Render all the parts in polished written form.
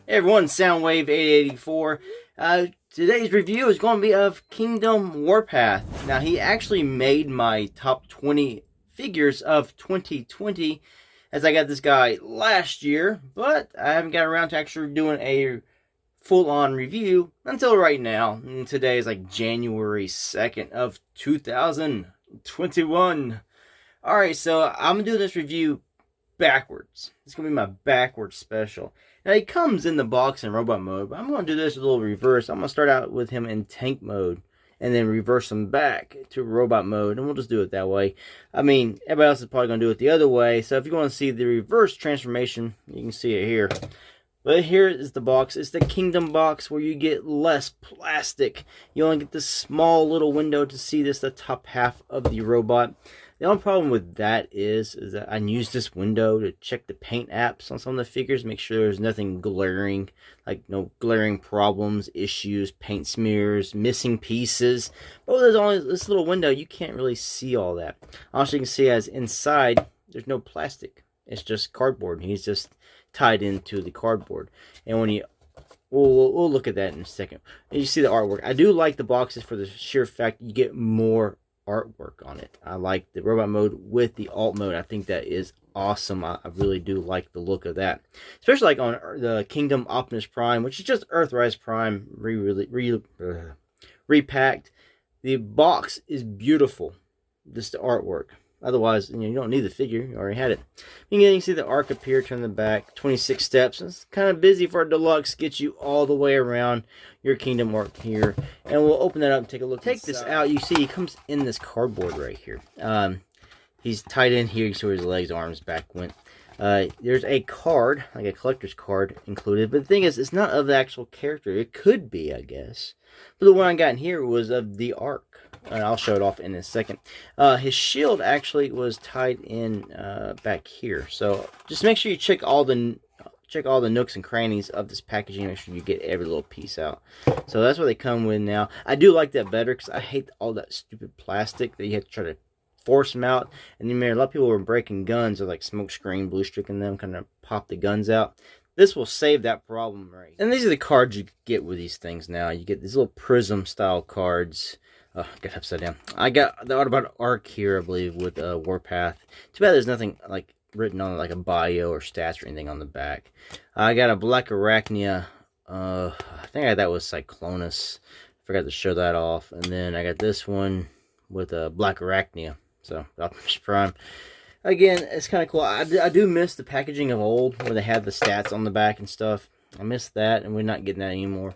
Hey everyone, Soundwave 884. Today's review is going to be of Kingdom Warpath. Now, he actually made my top 20 figures of 2020, as I got this guy last year, but I haven't got around to actually doing a full-on review until right now. And today is like January 2nd of 2021. Alright, so I'm going to do this review backwards. It's going to be my backwards special. Now, he comes in the box in robot mode, but I'm going to do this a little reverse. I'm going to start out with him in tank mode and then reverse him back to robot mode, and we'll just do it that way. I mean, everybody else is probably going to do it the other way, so if you want to see the reverse transformation, you can see it here. But here is the box. It's the Kingdom box where you get less plastic. You only get this small little window to see this, the top half of the robot. The only problem with that is that I use this window to check the paint apps on some of the figures, make sure there's nothing glaring, like no glaring problems, issues, paint smears, missing pieces. But there's only this little window, you can't really see all that. Also, you can see as inside, there's no plastic. It's just cardboard. He's just tied into the cardboard. And when you we'll look at that in a second. And you see the artwork. I do like the boxes for the sheer fact you get more artwork on it. I like the robot mode with the alt mode. I think that is awesome. I really do like the look of that, especially like on the Kingdom Optimus Prime, which is just Earthrise Prime repacked. The box is beautiful, just the artwork. Otherwise, you don't need the figure. You already had it. You can see the arc appear, turn the back, 26 steps. It's kind of busy for a deluxe. Get you all the way around your Kingdom arc here. And we'll open that up and take a look. Take this out. You see he comes in this cardboard right here. He's tied in here. You see where his legs, arms, back went. There's a card, like a collector's card included. But the thing is, it's not of the actual character. It could be, I guess. But the one I got in here was of the arc. And I'll show it off in a second. His shield actually was tied in back here. So just make sure you check all the nooks and crannies of this packaging. Make sure you get every little piece out. So that's what they come with now. I do like that better because I hate all that stupid plastic that you have to try to force them out. And then a lot of people were breaking guns or like smoke screen, blue streaking them, kind of pop the guns out. This will save that problem, right? And these are the cards you get with these things now. You get these little prism style cards. Oh, I got upside down. I got the Autobot arc here, I believe, with Warpath. Too bad there's nothing like written on like a bio or stats or anything on the back. I got a Black Arachnia. I think that was Cyclonus. Forgot to show that off. And then I got this one with a Black Arachnia. So Optimus Prime. Again, it's kind of cool. I do miss the packaging of old where they had the stats on the back and stuff. I miss that, and we're not getting that anymore.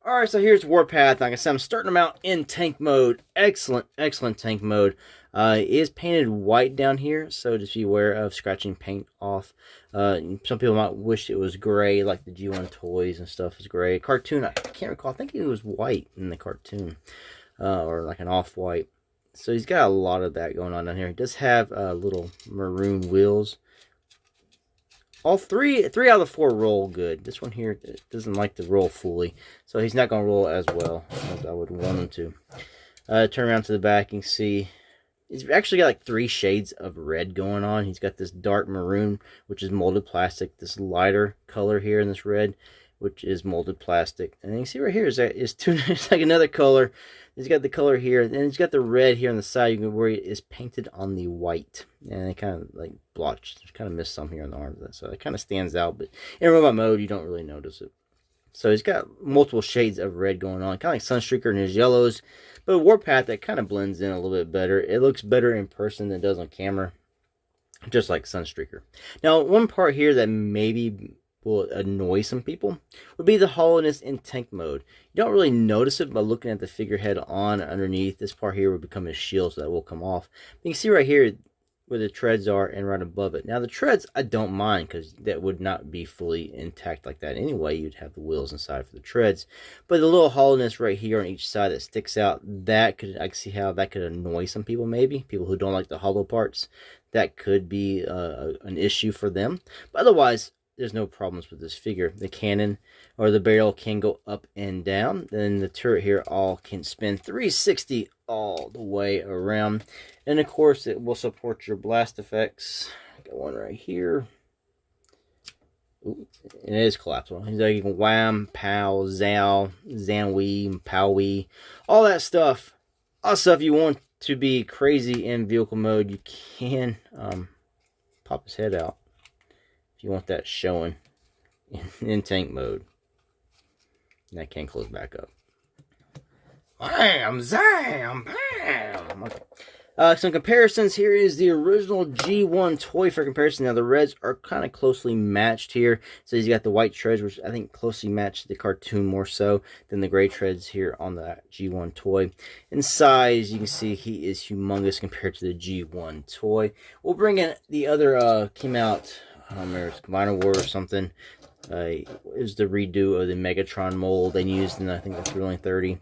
Alright, so here's Warpath. Like I said, I'm starting him out in tank mode. Excellent, excellent tank mode. It is painted white down here, so just be aware of scratching paint off. Some people might wish it was gray, like the G1 toys and stuff is gray. Cartoon, I can't recall. I think it was white in the cartoon, or like an off-white. So he's got a lot of that going on down here. He does have little maroon wheels. All three out of the four roll good. This one here doesn't like to roll fully, so he's not going to roll as well as I would want him to. Turn around to the back and see he's actually got like 3 shades of red going on. He's got this dark maroon, which is molded plastic, this lighter color here in this red, which is molded plastic, and then you see right here is it's like another color. He's got the color here, and he's got the red here on the side where it is painted on the white, and it kind of like blotched. There's kind of missed some here on the arms, so it kind of stands out. But in robot mode, you don't really notice it. So he's got multiple shades of red going on, kind of like Sunstreaker and his yellows. But Warpath, that kind of blends in a little bit better. It looks better in person than it does on camera, just like Sunstreaker. Now, one part here that maybe will annoy some people would be the hollowness in tank mode. You don't really notice it by looking at the figurehead on underneath. This part here will become his shield, so that will come off. You can see right here where the treads are and right above it. Now the treads I don't mind because that would not be fully intact like that anyway. You'd have the wheels inside for the treads, but the little hollowness right here on each side that sticks out, that could, I can see how that could annoy some people. Maybe people who don't like the hollow parts, that could be an issue for them. But otherwise, there's no problems with this figure. The cannon or the barrel can go up and down. Then the turret here all can spin 360 all the way around. And of course, it will support your blast effects. Got one right here. Ooh, it is collapsible. He's like, you can Wham, Pow, Zowee, Powee, all that stuff. Also, if you want to be crazy in vehicle mode, you can pop his head out if you want that showing in tank mode. And that can close back up. Bam, zam, bam. Okay. Some comparisons. Here is the original G1 toy for comparison. Now, the reds are kind of closely matched here. So he's got the white treads, which I think closely match the cartoon more so than the gray treads here on the G1 toy. In size, you can see he is humongous compared to the G1 toy. We'll bring in the other, came out, I don't remember, it's Combiner War or something. It was the redo of the Megatron mold they used in, I think, the Thrilling 30.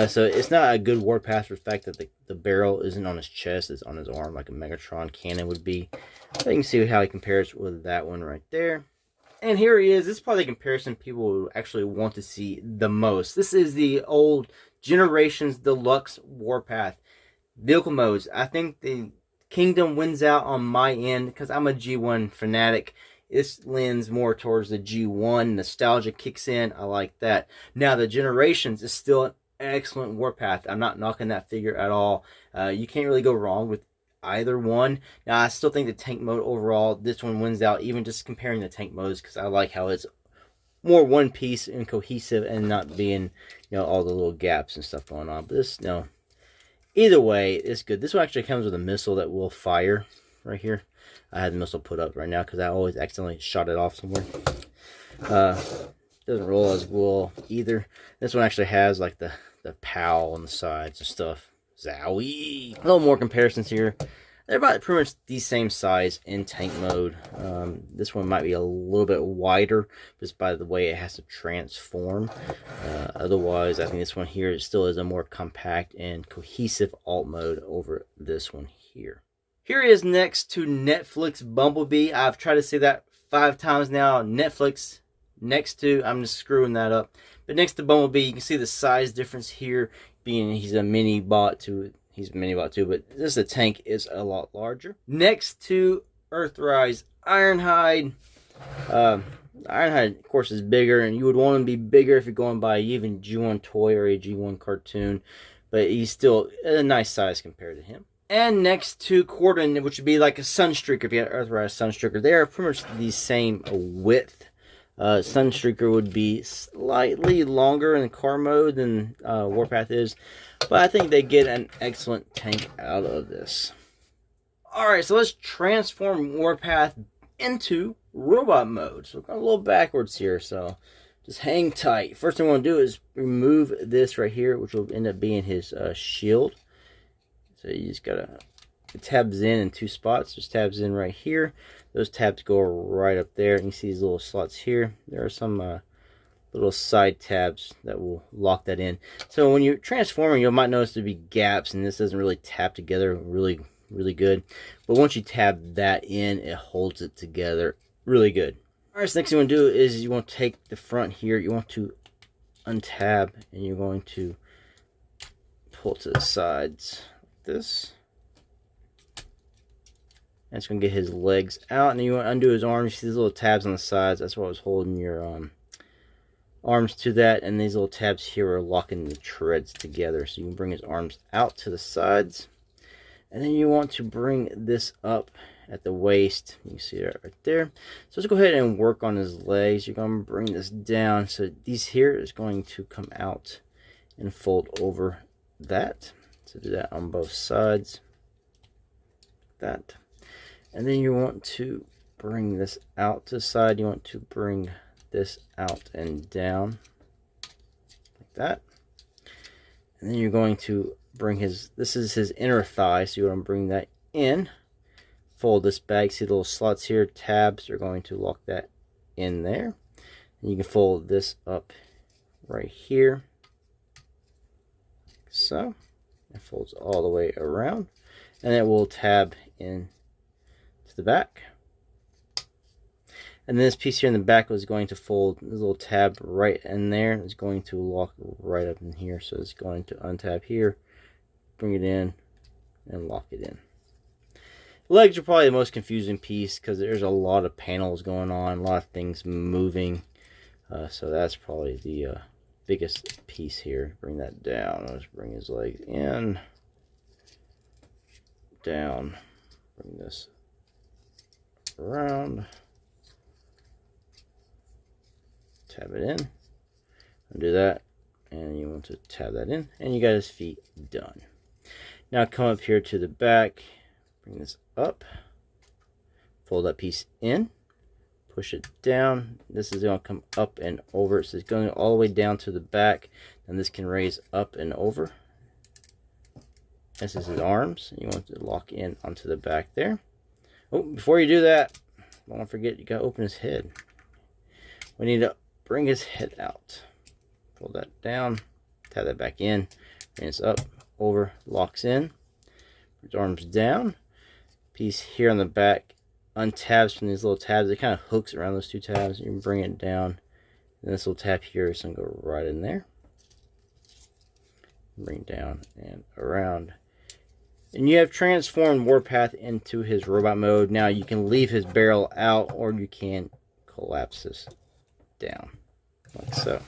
So it's not a good Warpath for the fact that the barrel isn't on his chest, it's on his arm like a Megatron cannon would be. So you can see how he compares with that one right there. And here he is. This is probably the comparison people would actually want to see the most. This is the old Generations Deluxe Warpath. Vehicle modes. I think the Kingdom wins out on my end because I'm a G1 fanatic. This leans more towards the G1. Nostalgia kicks in. I like that. Now, the Generations is still an excellent Warpath. I'm not knocking that figure at all. You can't really go wrong with either one. Now, I still think the tank mode overall, this one wins out, even just comparing the tank modes, because I like how it's more one piece and cohesive and not being, all the little gaps and stuff going on. But this, either way, it's good. This one actually comes with a missile that will fire right here. I had the missile put up right now because I always accidentally shot it off somewhere. Doesn't roll as well either. This one actually has like the POW on the sides and stuff. Zowee. A little more comparisons here. They're about pretty much the same size in tank mode. This one might be a little bit wider just by the way it has to transform. Otherwise, I think this one here still is a more compact and cohesive alt mode over this one here. Here he is next to Netflix Bumblebee. I've tried to say that 5 times now. Netflix next to, I'm just screwing that up. But next to Bumblebee, you can see the size difference here, being he's a mini bot too. He's a mini bot too, but this the tank is a lot larger. Next to Earthrise Ironhide. Ironhide, of course, is bigger, and you would want him to be bigger if you're going by even G1 toy or a G1 cartoon. But he's still a nice size compared to him. And next to Cordon, which would be like a Sunstreaker if you had Earthrise Sunstreaker. They are pretty much the same width. Sunstreaker would be slightly longer in car mode than Warpath is. But I think they get an excellent tank out of this. Alright, so let's transform Warpath into robot mode. So we're going a little backwards here, so just hang tight. First thing I want to do is remove this right here, which will end up being his shield. So you just gotta, it tabs in 2 spots. Just tabs in right here. Those tabs go right up there. And you see these little slots here. There are some little side tabs that will lock that in. So when you're transforming, you might notice there be gaps, and this doesn't really tap together really good. But once you tab that in, it holds it together really good. All right, so next thing you want to do is you want to take the front here. You want to untab, and you're going to pull to the sides. This, and it's going to get his legs out, and then you want to undo his arms. You see these little tabs on the sides. That's what was holding your arms to that, and these little tabs here are locking the treads together, so you can bring his arms out to the sides. And then you want to bring this up at the waist. You can see it right there. So let's go ahead and work on his legs. You're going to bring this down, so these here is going to come out and fold over that. So do that on both sides, like that. And then you want to bring this out to the side. You want to bring this out and down, like that. And then you're going to bring his, this is his inner thigh, so you want to bring that in. Fold this back. See the little slots here, tabs are going to lock that in there. And you can fold this up right here, like so. It folds all the way around, and it will tab in to the back. And this piece here in the back was going to fold. This little tab right in there is going to lock right up in here. So it's going to untap here, bring it in, and lock it in. Legs are probably the most confusing piece because there's a lot of panels going on, a lot of things moving. So that's probably the biggest piece here. Bring that down. Let's bring his legs in, down. Bring this around. Tab it in. Undo that. And you want to tab that in. And you got his feet done. Now come up here to the back. Bring this up. Fold that piece in. Push it down. This is going to come up and over. So it's going all the way down to the back. And this can raise up and over. This is his arms. You want to lock in onto the back there. Oh, before you do that, don't forget you got to open his head. We need to bring his head out. Pull that down. Tab that back in. Bring this up, over, locks in. His arms down. Piece here on the back untabs from these little tabs. It kind of hooks around those two tabs. You can bring it down. And this little tab here is going to go right in there. Bring down and around. And you have transformed Warpath into his robot mode. Now you can leave his barrel out, or you can collapse this down like so.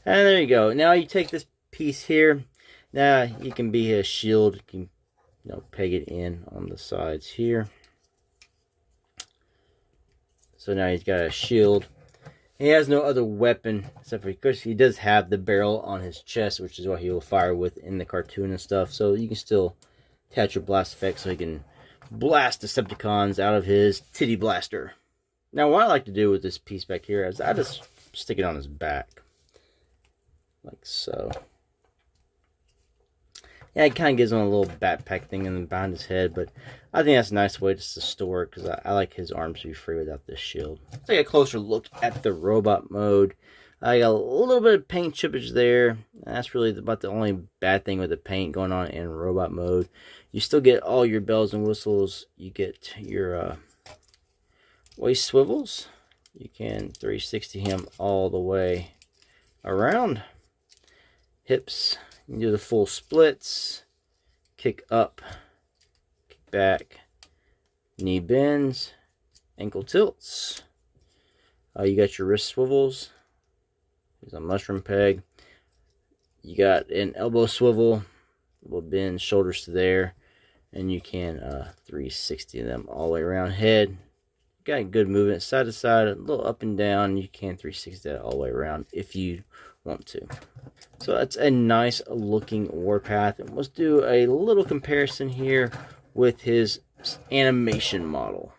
And there you go. Now you take this piece here. Now you can be his shield. You can, peg it in on the sides here. So now he's got a shield. He has no other weapon except for, of course, he does have the barrel on his chest, which is what he will fire with in the cartoon and stuff. So you can still attach your blast effect so he can blast Decepticons out of his titty blaster. Now, what I like to do with this piece back here is I just stick it on his back, like so. Yeah, it kind of gives him a little backpack thing in behind his head, but I think that's a nice way just to store it because I like his arms to be free without this shield. Let's take a closer look at the robot mode. I got a little bit of paint chippage there. That's really about the only bad thing with the paint going on in robot mode. You still get all your bells and whistles. You get your waist swivels. You can 360 him all the way around. Hips. You can do the full splits. Kick up. Kick back. Knee bends. Ankle tilts. You got your wrist swivels. There's a mushroom peg. You got an elbow swivel. Will bend shoulders to there. And you can 360 them all the way around. Head. Got good movement side to side, a little up and down. You can 360 that all the way around if you want to. So that's a nice looking Warpath. And let's do a little comparison here with his animation model.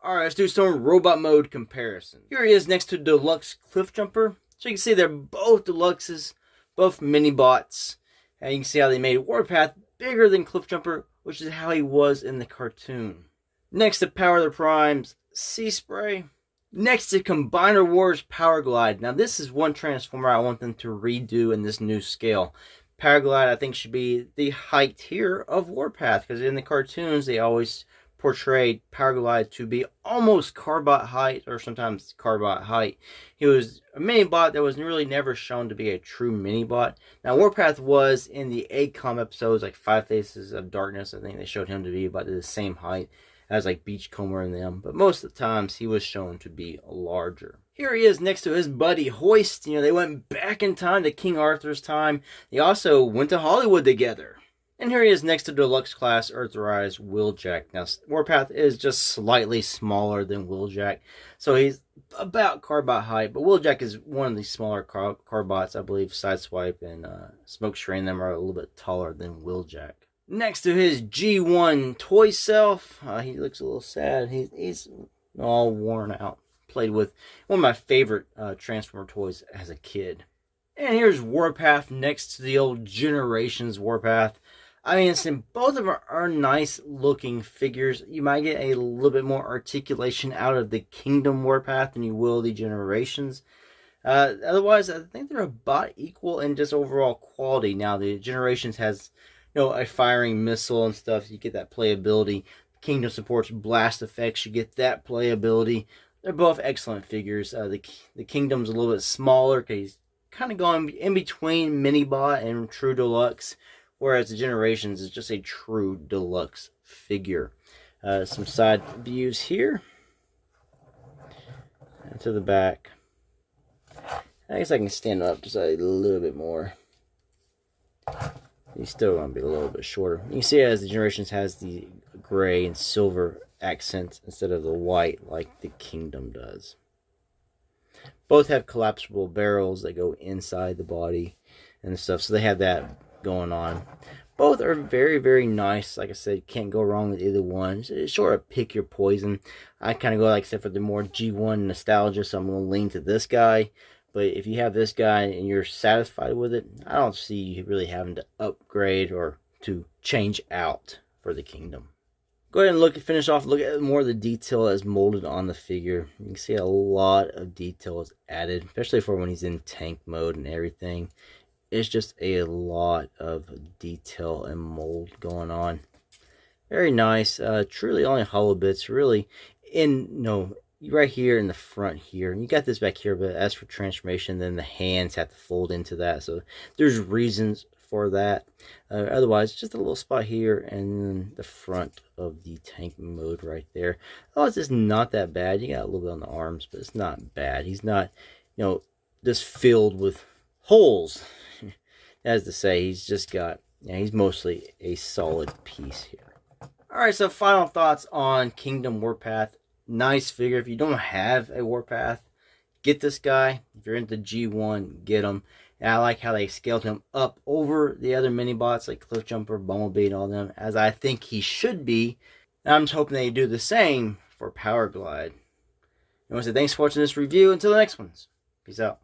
Alright, let's do some robot mode comparison. Here he is next to Deluxe Cliff Jumper. So you can see they're both Deluxes, both mini bots. And you can see how they made Warpath bigger than Cliff Jumper, which is how he was in the cartoon. Next to Power the Prime's Sea Spray. Next to Combiner Wars Power Glide. Now this is one Transformer I want them to redo in this new scale. Power Glide I think should be the height here of Warpath, because in the cartoons they always portrayed Power Glide to be almost Carbot height, or sometimes Carbot height. He was a mini bot that was really never shown to be a true mini bot. Now Warpath was in the ACOM episodes, like 5 Faces of Darkness. I think they showed him to be about the same height as like Beachcomber and them, but most of the times he was shown to be larger. Here he is next to his buddy Hoist. They went back in time to King Arthur's time. They also went to Hollywood together. And here he is next to Deluxe Class Earthrise Wheeljack. Now, Warpath is just slightly smaller than Wheeljack, so he's about Carbot height, but Wheeljack is one of the smaller Carbots. I believe Sideswipe and Smokescreen them are a little bit taller than Wheeljack. Next to his G1 toy self, he looks a little sad. He's all worn out. Played with one of my favorite Transformer toys as a kid. And here's Warpath next to the old Generations Warpath. I mean, both of them are nice looking figures. You might get a little bit more articulation out of the Kingdom Warpath than you will the Generations. Otherwise, I think they're about equal in just overall quality. Now, the Generations has, a firing missile and stuff. You get that playability. Kingdom supports blast effects. You get that playability. They're both excellent figures. The Kingdom's a little bit smaller because he's kind of going in between Minibot and True Deluxe. whereas the Generations is just a true deluxe figure. Some side views here. And to the back. I guess I can stand up just a little bit more. He's still going to be a little bit shorter. You can see as the Generations has the gray and silver accents instead of the white like the Kingdom does. Both have collapsible barrels that go inside the body and stuff, so they have that going on. Both are very, very nice. Like I said, can't go wrong with either one. It's sort of pick your poison. I kind of go, like I said, for the more G1 nostalgia, so I'm going to lean to this guy. But if you have this guy and you're satisfied with it, I don't see you really having to upgrade or to change out for the Kingdom. Go ahead and finish off, look at more of the detail that's molded on the figure. You can see a lot of detail is added, especially for when he's in tank mode and everything. It's just a lot of detail and mold going on. Very nice. Truly only hollow bits, really. Right here in the front here. And you got this back here, but as for transformation, then the hands have to fold into that. So there's reasons for that. Otherwise, just a little spot here and then the front of the tank mode right there. Oh, it's just not that bad. You got a little bit on the arms, but it's not bad. He's not, just filled with holes. As to say, he's just got, he's mostly a solid piece here. Alright, so final thoughts on Kingdom Warpath. Nice figure. If you don't have a Warpath, get this guy. If you're into G1, get him. And I like how they scaled him up over the other mini-bots like Cliffjumper, Bumblebee, and all them, as I think he should be. And I'm just hoping they do the same for Power Glide. I want to say thanks for watching this review. Until the next ones. Peace out.